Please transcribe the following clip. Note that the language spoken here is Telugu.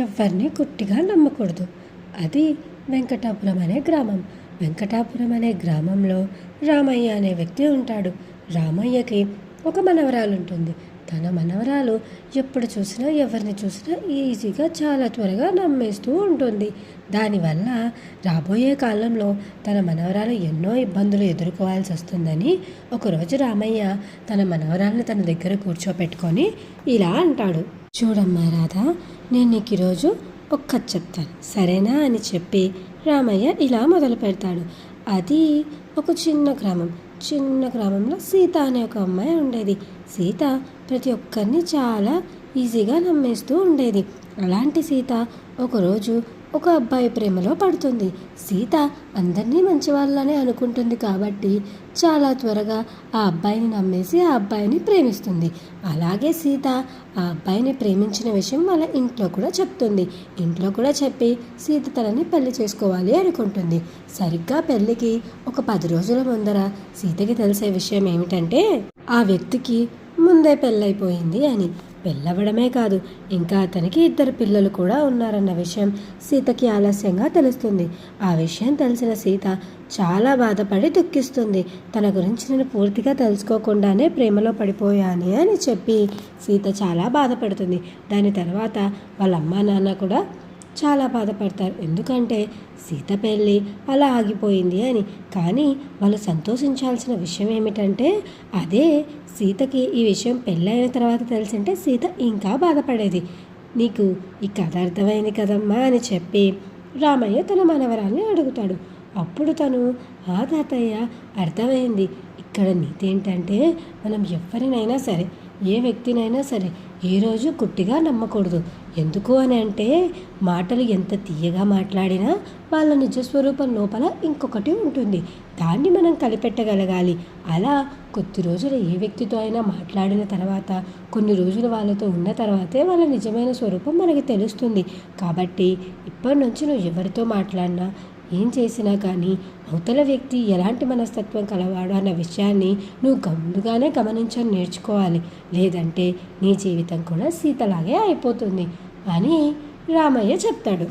ఎవరిని గుట్టిగా నమ్మకూడదు. అది వెంకటాపురం అనే గ్రామం. వెంకటాపురం అనే గ్రామంలో రామయ్య అనే వ్యక్తి ఉంటాడు. రామయ్యకి ఒక మనవరాలు ఉంటుంది. తన మనవరాలు ఎప్పుడు చూసినా ఎవరిని చూసినా ఈజీగా చాలా త్వరగా నమ్మేస్తూ ఉంటుంది. దానివల్ల రాబోయే కాలంలో తన మనవరాలు ఎన్నో ఇబ్బందులు ఎదుర్కోవాల్సి వస్తుందని ఒకరోజు రామయ్య తన మనవరాలను తన దగ్గర కూర్చోపెట్టుకొని ఇలా అంటాడు, చూడమ్మా రాధా, నేను నీకు ఈరోజు ఒక కథ చెప్తాను, సరేనా అని చెప్పి రామయ్య ఇలా మొదలు పెడతాడు. అది ఒక చిన్న గ్రామంలో సీత అనే ఒక అమ్మాయి ఉండేది. సీత ప్రతి ఒక్కరిని చాలా ఈజీగా నమ్మేస్తూ ఉండేది. అలాంటి సీత ఒకరోజు ఒక అబ్బాయి ప్రేమలో పడుతుంది. సీత అందరినీ మంచి వాళ్ళనే అనుకుంటుంది కాబట్టి చాలా త్వరగా ఆ అబ్బాయిని నమ్మేసి ఆ అబ్బాయిని ప్రేమిస్తుంది. అలాగే సీత ఆ అబ్బాయిని ప్రేమించిన విషయం వాళ్ళ ఇంట్లో కూడా చెప్తుంది. ఇంట్లో కూడా చెప్పి సీత తనని పెళ్లి చేసుకోవాలి అనుకుంటుంది. సరిగ్గా పెళ్ళికి ఒక 10 రోజుల ముందర సీతకి తెలిసే విషయం ఏమిటంటే ఆ వ్యక్తికి ముందే పెళ్ళైపోయింది అని. పెళ్ళవడమే కాదు, ఇంకా అతనికి 2 పిల్లలు కూడా ఉన్నారన్న విషయం సీతకి ఆలస్యంగా తెలుస్తుంది. ఆ విషయం తెలిసిన సీత చాలా బాధపడి దుఃఖిస్తుంది. తన గురించి నేను పూర్తిగా తెలుసుకోకుండానే ప్రేమలో పడిపోయాను అని చెప్పి సీత చాలా బాధపడుతుంది. దాని తర్వాత వాళ్ళ అమ్మా నాన్న కూడా చాలా బాధపడతారు. ఎందుకంటే సీత పెళ్ళి అలా ఆగిపోయింది అని. కానీ వాళ్ళు సంతోషించాల్సిన విషయం ఏమిటంటే అదే సీతకి ఈ విషయం పెళ్ళైన తర్వాత తెలిసింటే సీత ఇంకా బాధపడేది. నీకు ఈ కథ అర్థమైంది కదమ్మా అని చెప్పి రామయ్య తన మనవరాల్ని అడుగుతాడు. అప్పుడు తను, ఆ తాతయ్య, అర్థమైంది. ఇక్కడ నీతి ఏంటంటే మనం ఎవరినైనా సరే, ఏ వ్యక్తినైనా సరే ఏ రోజు గుట్టిగా నమ్మకూడదు. ఎందుకు అని అంటే మాటలు ఎంత తీయగా మాట్లాడినా వాళ్ళ నిజస్వరూపం లోపల ఇంకొకటి ఉంటుంది. దాన్ని మనం కనిపెట్టగలగాలి. అలా కొద్ది రోజులు ఏ వ్యక్తితో అయినా మాట్లాడిన తర్వాత కొన్ని రోజులు వాళ్ళతో ఉన్న తర్వాతే వాళ్ళ నిజమైన స్వరూపం మనకి తెలుస్తుంది. కాబట్టి ఇప్పటి నుంచి నువ్వు ఎవరితో మాట్లాడినా ఏం చేసినా కానీ అవతల వ్యక్తి ఎలాంటి మనస్తత్వం కలవాడు అన్న విషయాన్ని నువ్వు ముందుగానే గమనించని నేర్చుకోవాలి. లేదంటే నీ జీవితం కూడా సీతలాగే అయిపోతుంది అని రామయ్య చెప్తాడు.